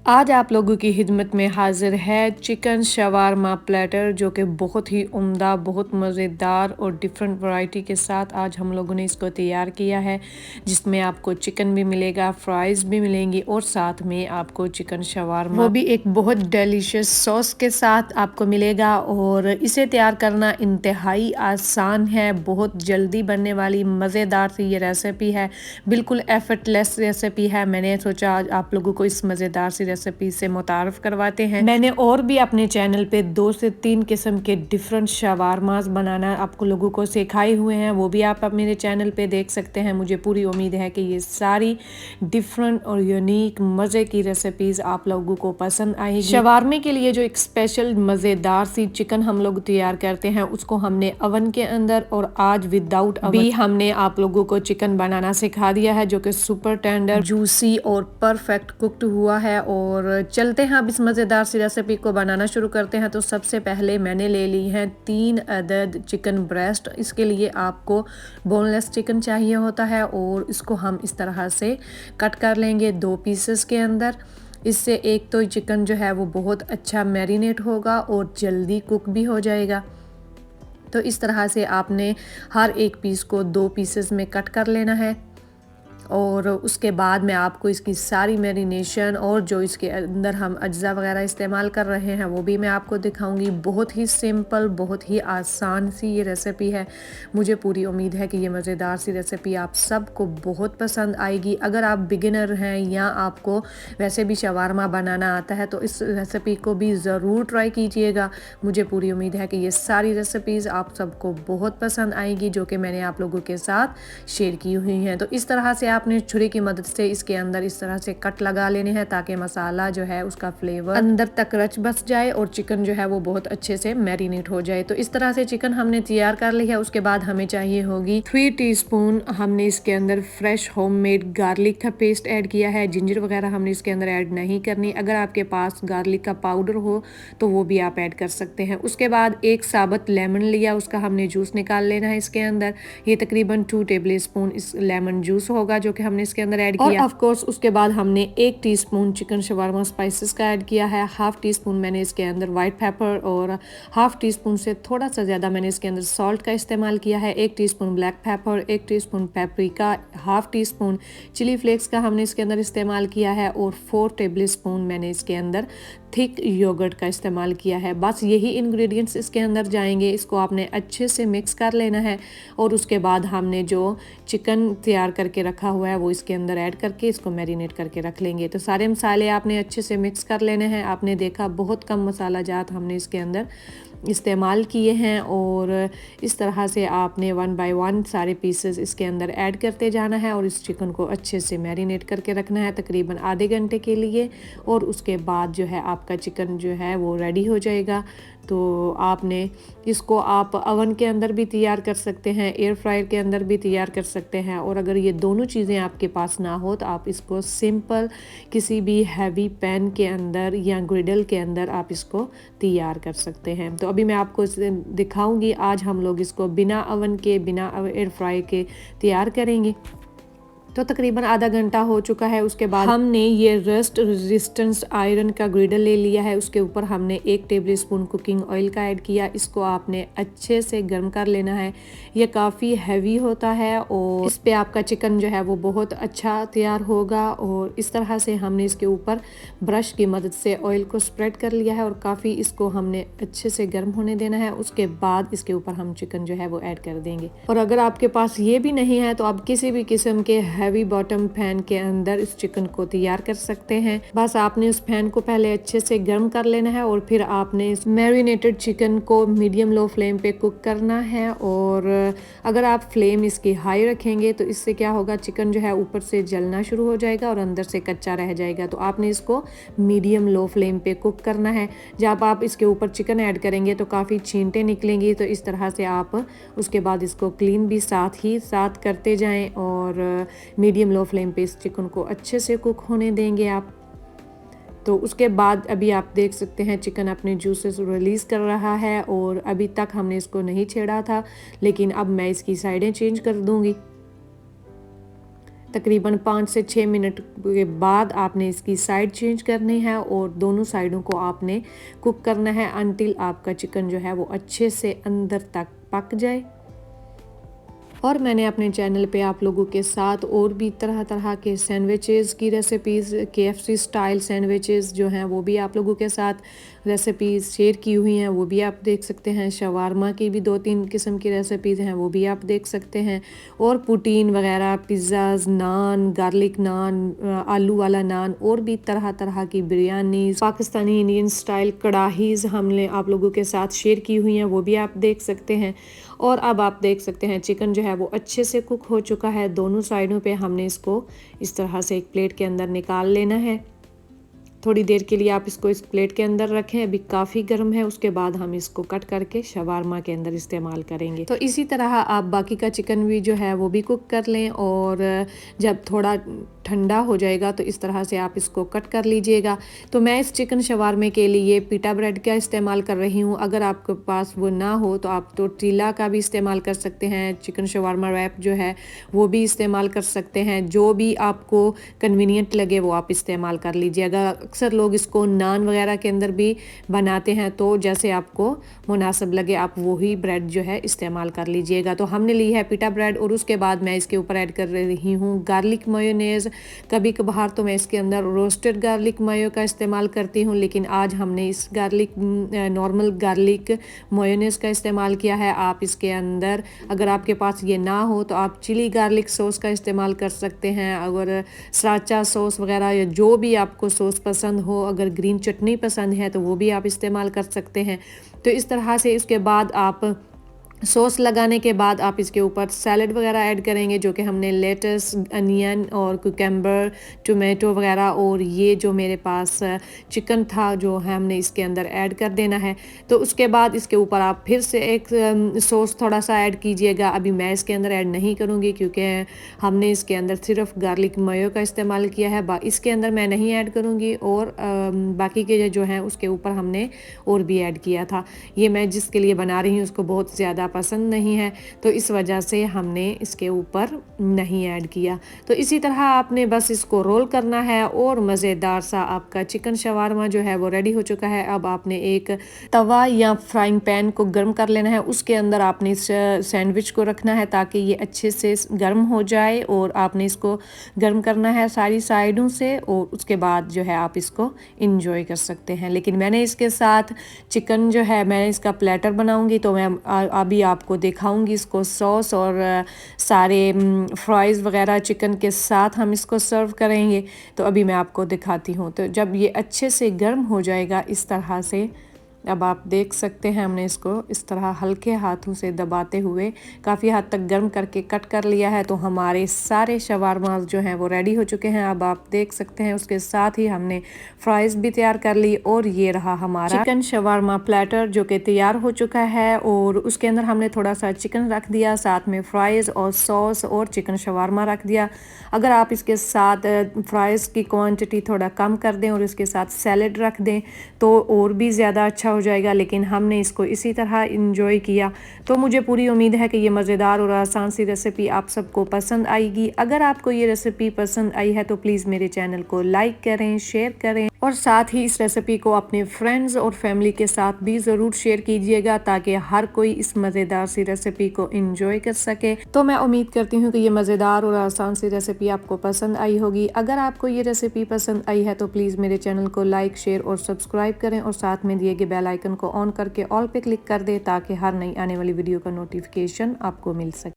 आज आप लोगों की खिदमत में हाजिर है चिकन शवारमा प्लेटर, जो कि बहुत ही उम्दा, बहुत मज़ेदार और डिफरेंट वैरायटी के साथ आज हम लोगों ने इसको तैयार किया है। जिसमें आपको चिकन भी मिलेगा, फ्राइज़ भी मिलेंगी और साथ में आपको चिकन शवारमा, वो भी एक बहुत डिलीशियस सॉस के साथ आपको मिलेगा। और इसे तैयार करना इंतहाई आसान है, बहुत जल्दी बनने वाली मज़ेदार सी ये रेसिपी है, बिल्कुल एफर्टलेस रेसिपी है। मैंने सोचा आज आप लोगों को इस मज़ेदार सी रेसिपी से मुतारफ़ करवाते हैं। मैंने और भी अपने चैनल पे 2 से 3 किस्म के डिफरेंट शवारमास बनाना आपको लोगों को सिखाए हुए हैं, वो भी आप मेरे चैनल पे देख सकते हैं। मुझे पूरी उम्मीद है कि ये सारी डिफरेंट और यूनिक मज़े की रेसिपीज़ आप लोगों को पसंद आएगी। शवारमे के लिए जो एक स्पेशल मज़ेदार सी चिकन हम लोग तैयार करते हैं, उसको हमने ओवन के अंदर और आज विदाउट भी हमने आप लोगों को चिकन बनाना सिखा दिया है, जो कि सुपर टेंडर, जूसी और परफेक्ट कुक्ड हुआ है। और चलते हैं अब इस मज़ेदार सी रेसिपी को बनाना शुरू करते हैं। तो सबसे पहले मैंने ले ली हैं 3 अदद चिकन ब्रेस्ट। इसके लिए आपको बोनलेस चिकन चाहिए होता है और इसको हम इस तरह से कट कर लेंगे 2 पीसेस के अंदर। इससे एक तो चिकन जो है वो बहुत अच्छा मैरिनेट होगा और जल्दी कुक भी हो जाएगा। तो इस तरह से आपने हर एक पीस को 2 पीसेस में कट कर लेना है। और उसके बाद मैं आपको इसकी सारी मैरिनेशन और जो इसके अंदर हम अज्जा वगैरह इस्तेमाल कर रहे हैं वो भी मैं आपको दिखाऊंगी। बहुत ही सिंपल, बहुत ही आसान सी ये रेसिपी है। मुझे पूरी उम्मीद है कि ये मज़ेदार सी रेसिपी आप सबको बहुत पसंद आएगी। अगर आप बिगिनर हैं या आपको वैसे भी शवारमा बनाना आता है तो इस रेसिपी को भी ज़रूर ट्राई कीजिएगा। मुझे पूरी उम्मीद है कि ये सारी रेसिपीज़ आप सबको बहुत पसंद आएगी, जो कि मैंने आप लोगों के साथ शेयर की हुई हैं। तो इस तरह से आपने छुरी की मदद से इसके अंदर इस तरह से कट लगा लेने हैं, ताकि मसाला जो है उसका फ्लेवर अंदर तक रच बस जाए और चिकन जो है वो बहुत अच्छे से मैरिनेट हो जाए। तो इस तरह से चिकन हमने तैयार कर ली है। उसके बाद हमें चाहिए होगी 3 टीस्पून, हमने इसके अंदर फ्रेश होममेड गार्लिक का पेस्ट ऐड किया है। जिंजर वगैरह हमने इसके अंदर ऐड नहीं करनी। अगर आपके पास गार्लिक का पाउडर हो तो वो भी आप ऐड कर सकते हैं। उसके बाद एक साबुत लेमन लिया, उसका हमने जूस निकाल लेना है इसके अंदर। ये तकरीबन 2 टेबल स्पून इस लेमन जूस होगा जो कि हमने इसके अंदर ऐड किया। और ऑफ कोर्स उसके बाद हमने 1 टीस्पून चिकन शवारमा स्पाइसेस का ऐड किया है। हाफ टी स्पून मैंने इसके अंदर वाइट पेपर और हाफ टी स्पून से थोड़ा सा ज़्यादा मैंने इसके अंदर सॉल्ट का इस्तेमाल किया है। 1 teaspoon black pepper, 1 teaspoon paprika, half teaspoon chilli flakes का हमने इसके अंदर इस्तेमाल किया है और 4 टेबल स्पून मैंने इसके अंदर थिक योगर्ट का इस्तेमाल किया है। बस यही इंग्रेडिएंट्स इसके अंदर जाएंगे। इसको आपने अच्छे से मिक्स कर लेना है और उसके बाद हमने जो चिकन तैयार करके रखा हुआ है वो इसके अंदर ऐड करके इसको मैरिनेट करके रख लेंगे। तो सारे मसाले आपने अच्छे से मिक्स कर लेने हैं। आपने देखा बहुत कम मसाला जात हमने इसके अंदर इस्तेमाल किए हैं और इस तरह से आपने 1 बाय 1 सारे पीसेस इसके अंदर ऐड करते जाना है और इस चिकन को अच्छे से मैरिनेट करके रखना है तकरीबन आधे घंटे के लिए। और उसके बाद जो है आपका चिकन जो है वो रेडी हो जाएगा। तो आपने इसको आप ओवन के अंदर भी तैयार कर सकते हैं, एयर फ्रायर के अंदर भी तैयार कर सकते हैं। और अगर ये दोनों चीज़ें आपके पास ना हो तो आप इसको सिंपल किसी भी हैवी पैन के अंदर या ग्रिडल के अंदर आप इसको तैयार कर सकते हैं। तो अभी मैं आपको दिखाऊंगी। आज हम लोग इसको बिना ओवन के, बिना एयर फ्राई के तैयार करेंगे। तो तकरीबन आधा घंटा हो चुका है। उसके बाद हमने ये रस्ट रेजिस्टेंस आयरन का ग्रिडल ले लिया है। उसके ऊपर हमने 1 टेबल स्पून कुकिंग ऑयल का ऐड किया। इसको आपने अच्छे से गर्म कर लेना है। ये काफ़ी हैवी होता है और इस पे आपका चिकन जो है वो बहुत अच्छा तैयार होगा। और इस तरह से हमने इसके ऊपर ब्रश की मदद से ऑयल को स्प्रेड कर लिया है और काफ़ी इसको हमने अच्छे से गर्म होने देना है। उसके बाद इसके ऊपर हम चिकन जो है वो ऐड कर देंगे। और अगर आपके पास ये भी नहीं है तो आप किसी भी किस्म के हैवी बॉटम पैन के अंदर इस चिकन को तैयार कर सकते हैं। बस आपने उस पैन को पहले अच्छे से गर्म कर लेना है और फिर आपने इस मैरिनेटेड चिकन को मीडियम लो फ्लेम पे कुक करना है। और अगर आप फ्लेम इसकी हाई रखेंगे तो इससे क्या होगा, चिकन जो है ऊपर से जलना शुरू हो जाएगा और अंदर से कच्चा रह जाएगा। तो आपने इसको मीडियम लो फ्लेम पे कुक करना है। जब आप इसके ऊपर चिकन ऐड करेंगे तो काफ़ी छींटें निकलेंगी। तो इस तरह से आप उसके बाद इसको क्लीन भी साथ ही साथ करते जाएं और मीडियम लो फ्लेम पे इस चिकन को अच्छे से कुक होने देंगे आप। तो उसके बाद अभी आप देख सकते हैं चिकन अपने जूसेस रिलीज़ कर रहा है और अभी तक हमने इसको नहीं छेड़ा था, लेकिन अब मैं इसकी साइडें चेंज कर दूंगी। तकरीबन 5 से 6 मिनट के बाद आपने इसकी साइड चेंज करनी है और दोनों साइडों को आपने कुक करना है अनटिल आपका चिकन जो है वो अच्छे से अंदर तक पक जाए। और मैंने अपने चैनल पे आप लोगों के साथ और भी तरह तरह के सैंडविचेस की रेसिपीज़, KFC स्टाइल सैंडविचेस जो हैं वो भी आप लोगों के साथ रेसिपीज़ शेयर की हुई हैं, वो भी आप देख सकते हैं। शवारमा की भी 2-3 किस्म की रेसिपीज़ हैं, वो भी आप देख सकते हैं। और पुटीन वगैरह, पिज़्ज़ाज़, नान, गार्लिक नान, आलू वाला नान और भी तरह तरह की बिरयानी, पाकिस्तानी इंडियन स्टाइल कढ़ाईज़ हमने आप लोगों के साथ शेयर की हुई हैं, वो भी आप देख सकते हैं। और अब आप देख सकते हैं चिकन जो है वो अच्छे से कुक हो चुका है। दोनों साइडों पे हमने इसको इस तरह से एक प्लेट के अंदर निकाल लेना है। थोड़ी देर के लिए आप इसको इस प्लेट के अंदर रखें, अभी काफ़ी गर्म है। उसके बाद हम इसको कट करके शवारमा के अंदर इस्तेमाल करेंगे। तो इसी तरह आप बाकी का चिकन भी जो है वो भी कुक कर लें और जब थोड़ा ठंडा हो जाएगा तो इस तरह से आप इसको कट कर लीजिएगा। तो मैं इस चिकन शवारमे के लिए पिटा ब्रेड का इस्तेमाल कर रही हूँ। अगर आपके पास वो ना हो तो आप टोर्टिला का भी इस्तेमाल कर सकते हैं। चिकन शवारमा रैप जो है वो भी इस्तेमाल कर सकते हैं। जो भी आपको कन्वीनियंट लगे वो आप इस्तेमाल कर लीजिएगा। अक्सर लोग इसको नान वगैरह के अंदर भी बनाते हैं, तो जैसे आपको मुनासिब लगे आप वही ब्रेड जो है इस्तेमाल कर लीजिएगा। तो हमने ली है पिटा ब्रेड और उसके बाद मैं इसके ऊपर ऐड कर रही हूँ गार्लिक मायोनेज़। कभी कभार तो मैं इसके अंदर रोस्टेड गार्लिक मायो का इस्तेमाल करती हूँ, लेकिन आज हमने इस नॉर्मल गार्लिक मायोनेज़ का इस्तेमाल किया है। आप इसके अंदर अगर आपके पास ये ना हो तो आप चिली गार्लिक सॉस का इस्तेमाल कर सकते हैं। अगर सराचा सॉस वगैरह या जो भी आपको सॉस पसंद हो, अगर ग्रीन चटनी पसंद है तो वो भी आप इस्तेमाल कर सकते हैं। तो इस तरह से इसके बाद आप सॉस लगाने के बाद आप इसके ऊपर सैलड वगैरह ऐड करेंगे, जो कि हमने लेटस, अनियन और कुकम्बर, टोमेटो वगैरह और ये जो मेरे पास चिकन था जो है हमने इसके अंदर ऐड कर देना है। तो उसके बाद इसके ऊपर आप फिर से एक सॉस थोड़ा सा ऐड कीजिएगा। अभी मैं इसके अंदर ऐड नहीं करूँगी क्योंकि हमने इसके अंदर सिर्फ गार्लिक मायो का इस्तेमाल किया है, इसके अंदर मैं नहीं ऐड करूँगी। और बाकी के जो हैं उसके ऊपर हमने और भी ऐड किया था। ये मैं जिसके लिए बना रही हूँ उसको बहुत ज़्यादा पसंद नहीं है, तो इस वजह से हमने इसके ऊपर नहीं ऐड किया। तो इसी तरह आपने बस इसको रोल करना है और मज़ेदार सा आपका चिकन शवारमा जो है वो रेडी हो चुका है। अब आपने एक तवा या फ्राइंग पैन को गर्म कर लेना है, उसके अंदर आपने इस सैंडविच को रखना है ताकि ये अच्छे से गर्म हो जाए। और आपने इसको गर्म करना है सारी साइडों से और उसके बाद जो है आप इसको इंजॉय कर सकते हैं। लेकिन मैंने इसके साथ चिकन जो है मैं इसका प्लेटर बनाऊंगी, तो मैं अभी आपको दिखाऊंगी इसको सॉस और सारे फ्राइज़ वगैरह चिकन के साथ हम इसको सर्व करेंगे। तो अभी मैं आपको दिखाती हूँ। तो जब ये अच्छे से गर्म हो जाएगा इस तरह से, अब आप देख सकते हैं हमने इसको इस तरह हल्के हाथों से दबाते हुए काफ़ी हद तक गर्म करके कट कर लिया है। तो हमारे सारे शवारमास जो हैं वो रेडी हो चुके हैं। अब आप देख सकते हैं उसके साथ ही हमने फ्राइज़ भी तैयार कर ली और ये रहा हमारा चिकन शवारमा प्लेटर जो कि तैयार हो चुका है। और उसके अंदर हमने थोड़ा सा चिकन रख दिया, साथ में फ्राइज़ और सॉस और चिकन शवारमा रख दिया। अगर आप इसके साथ फ्राइज़ की क्वांटिटी थोड़ा कम कर दें और इसके साथ सैलड रख दें तो और भी ज़्यादा अच्छा हो जाएगा, लेकिन हमने इसको इसी तरह इंजॉय किया। तो मुझे पूरी उम्मीद है कि ये मज़ेदार और आसान सी रेसिपी आप सबको पसंद आएगी। अगर आपको ये रेसिपी पसंद आई है तो प्लीज़ मेरे चैनल को लाइक करें, शेयर करें और साथ ही इस रेसिपी को अपने फ्रेंड्स और फैमिली के साथ भी ज़रूर शेयर कीजिएगा ताकि हर कोई इस मज़ेदार सी रेसिपी को इंजॉय कर सके। तो मैं उम्मीद करती हूँ कि ये मज़ेदार और आसान सी रेसिपी आपको पसंद आई होगी। अगर आपको ये रेसिपी पसंद आई है तो प्लीज़ मेरे चैनल को लाइक, शेयर और सब्सक्राइब करें और साथ में दिए गए बेल आइकन को ऑन करके ऑल पे क्लिक कर दें ताकि हर नई आने वाली वीडियो का नोटिफिकेशन आपको मिल सके।